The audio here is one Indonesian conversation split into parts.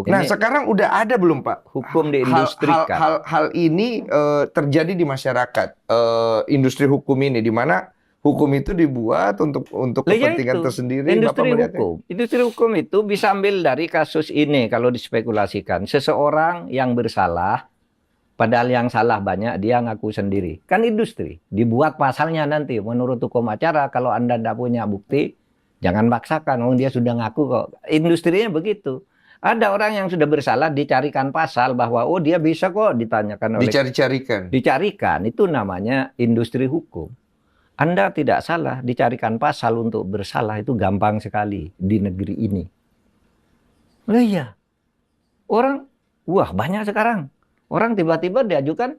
Nah, Ini sekarang udah ada belum, Pak? hukum diindustrikan. Hal ini terjadi di masyarakat. Industri hukum ini, di mana hukum itu dibuat untuk Lah ya kepentingan itu, tersendiri. industri Bapak melihatnya? hukum. Industri hukum itu bisa ambil dari kasus ini kalau dispekulasikan. Seseorang yang bersalah, padahal yang salah banyak, dia ngaku sendiri. Kan industri. Dibuat pasalnya nanti, menurut hukum acara, kalau Anda tidak punya bukti, jangan paksakan. Oh, dia sudah ngaku kok. Industrinya begitu. Ada orang yang sudah bersalah, dicarikan pasal bahwa, oh dia bisa kok, ditanyakan oleh... Dicari-carikan. Dicarikan, itu namanya industri hukum. Anda tidak salah, dicarikan pasal untuk bersalah, itu gampang sekali di negeri ini. Oh iya. Orang, wah banyak sekarang. Orang tiba-tiba diajukan,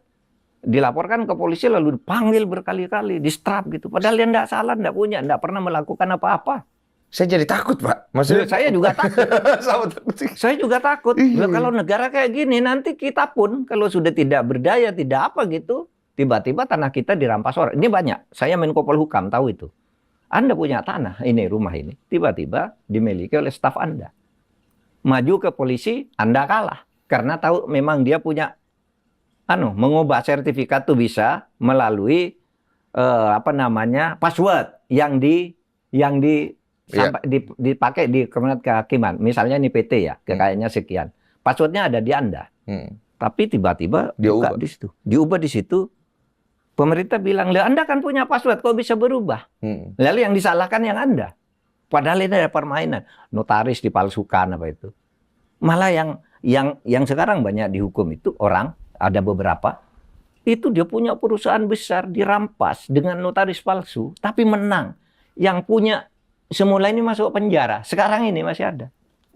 dilaporkan ke polisi lalu dipanggil berkali-kali, di-strap gitu. Padahal dia tidak salah, tidak punya, tidak pernah melakukan apa-apa. Saya jadi takut, Pak. Maksudnya Saya juga takut. sama takut sih. Saya juga takut. Iya. Kalau negara kayak gini, nanti kita pun kalau sudah tidak berdaya, tidak apa gitu, tiba-tiba tanah kita dirampas orang. Ini banyak. Saya Menko Polhukam tahu itu. Anda punya tanah, ini rumah ini, tiba-tiba dimiliki oleh staf Anda. Maju ke polisi, Anda kalah. Karena tahu memang dia punya mengubah sertifikat tuh bisa melalui password yang dipakai di Kementerian Kehakiman. Misalnya ini PT ya, kekayanya sekian. Passwordnya ada di Anda. Tapi tiba-tiba diubah di situ. Diubah di situ. Pemerintah bilang, "Lah Anda kan punya password, kok bisa berubah?" Lalu yang disalahkan yang Anda. Padahal ini ada permainan. Notaris dipalsukan apa itu. Malah yang sekarang banyak dihukum itu orang, ada beberapa, itu dia punya perusahaan besar dirampas dengan notaris palsu, tapi menang. Yang punya semula ini masuk penjara, sekarang ini masih ada.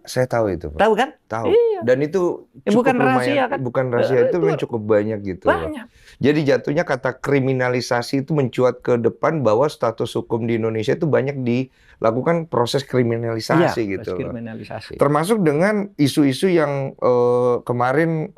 Saya tahu itu, Pak. Tahu kan? Tahu. Iya. Dan itu Bukan lumayan, rahasia kan? bukan rahasia, itu memang cukup banyak gitu. Banyak. Jadi jatuhnya kata kriminalisasi itu mencuat ke depan bahwa status hukum di Indonesia itu banyak dilakukan proses kriminalisasi Iya, gitu. kriminalisasi. Termasuk dengan isu-isu yang kemarin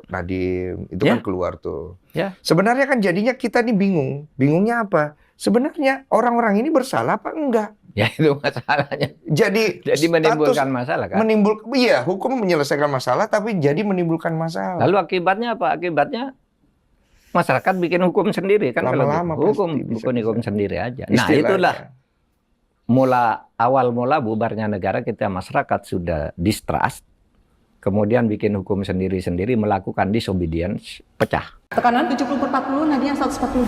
Nadiem itu kan Ya. keluar tuh. Ya. Sebenarnya kan jadinya kita nih bingung. Bingungnya apa? Sebenarnya orang-orang ini bersalah apa enggak? Ya itu masalahnya. Jadi menimbulkan masalah kan? Iya, hukum menyelesaikan masalah tapi jadi menimbulkan masalah. Lalu akibatnya apa? Akibatnya masyarakat bikin hukum sendiri kan? Lama-lama kalau hukum sendiri aja. Nah itulah awal mula bubarnya negara, kita masyarakat sudah distrust, kemudian bikin hukum sendiri-sendiri, melakukan disobedience, pecah. Tekanan 70/40, Nadia 142.